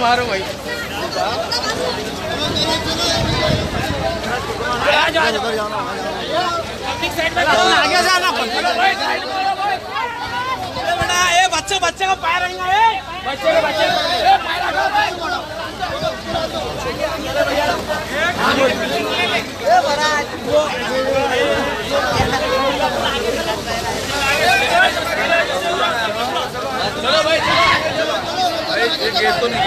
मारो भाई। आगे जाना बेटा, ये बच्चे का पैर रहेगा, बच्चे के पैर चलो भाई, गेट तो नहीं।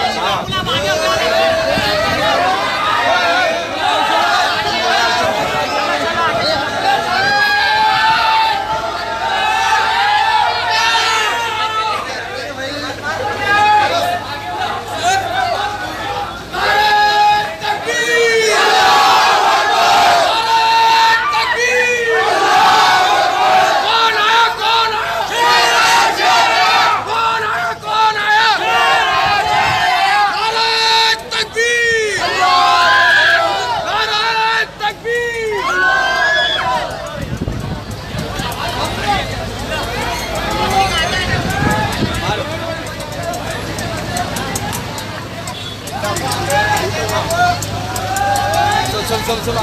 चलो आगे चलो,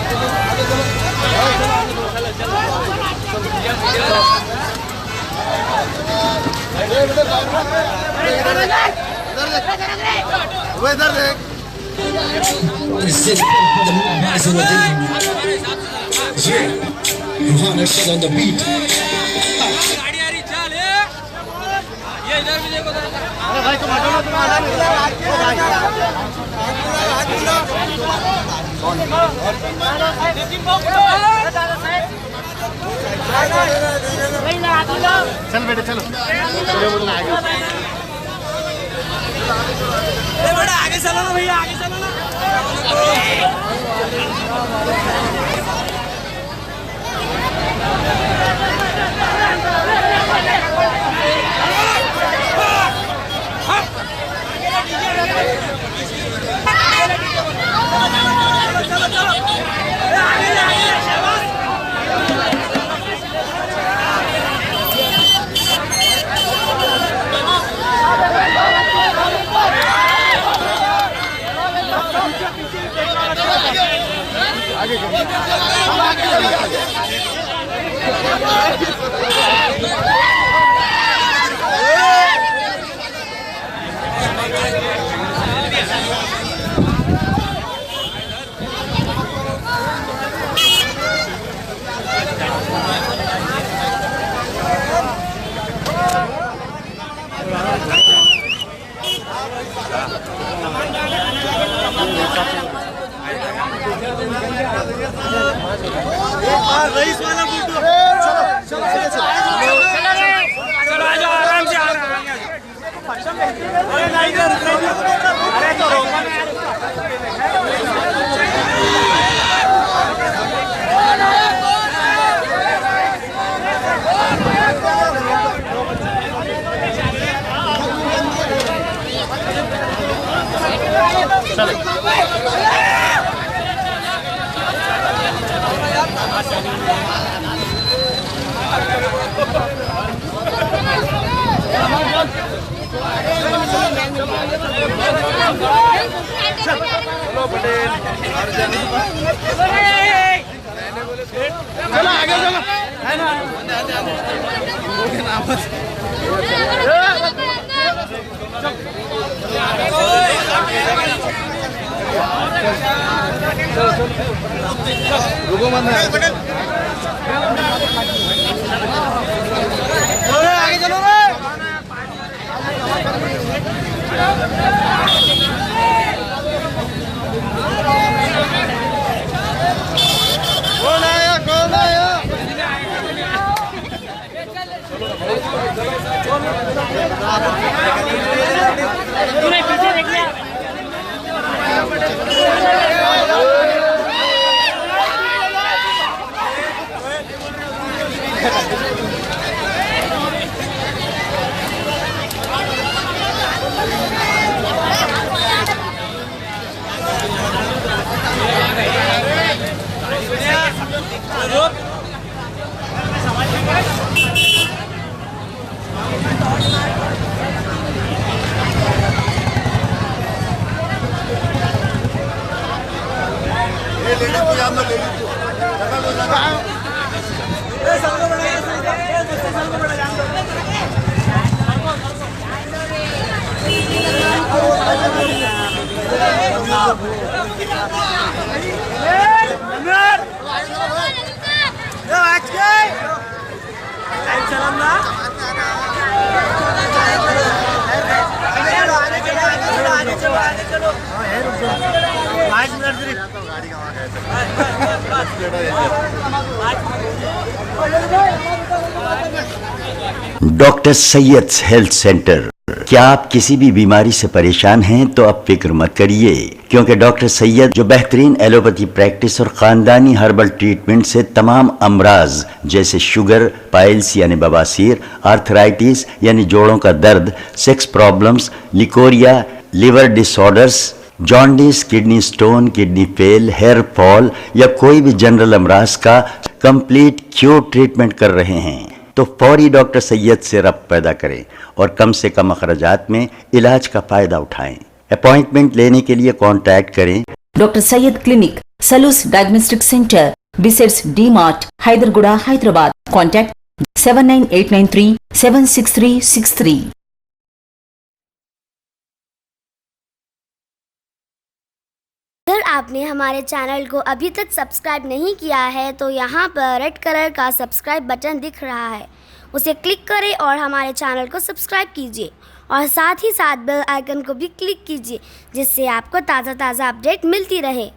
आगे चलो, इधर देख। on the beat. गाड़ी आ रही, चल ये इधर भी देखो। अरे भाई तुम हटो ना, तुम आना नहीं। चल बेटे चलो, बेटा आगे चलो ना भैया, आगे चलो ना। रईस वाला फोटो। चलो आ जाओ, आराम से अरे तो रोका नहीं। चलो पटेल, चलो आगे चलो, है ना? रुको मत आगे चलो रे। कौन आया, कौन आया? तूने पीछे देख लिया। Doctor Syed health centre. क्या आप किसी भी बीमारी से परेशान हैं तो अब फिक्र मत करिए, क्योंकि डॉक्टर सैयद जो बेहतरीन एलोपैथी प्रैक्टिस और खानदानी हर्बल ट्रीटमेंट से तमाम अमराज जैसे शुगर, पाइल्स यानी बवासीर, आर्थराइटिस यानी जोड़ों का दर्द, sex problems, leucorrhoea, liver disorders, jaundice, kidney stone, kidney fail, hair fall या कोई भी जनरल अमराज का कंप्लीट क्योर ट्रीटमेंट कर रहे हैं, तो फौरी डॉक्टर सैयद से रब्त पैदा करें और कम से कम अखराजात में इलाज का फायदा उठाएं। अपॉइंटमेंट लेने के लिए कांटेक्ट करें doctor Syed clinic, Salus diagnostic centre, बिसेट्स डी मार्ट, हैदरगुड़ा, हैदराबाद। कॉन्टैक्ट 79893 76363। अगर आपने हमारे चैनल को अभी तक सब्सक्राइब नहीं किया है तो यहाँ पर रेड कलर का सब्सक्राइब बटन दिख रहा है, उसे क्लिक करें और हमारे चैनल को सब्सक्राइब कीजिए और साथ ही साथ बेल आइकन को भी क्लिक कीजिए, जिससे आपको ताज़ा अपडेट मिलती रहे।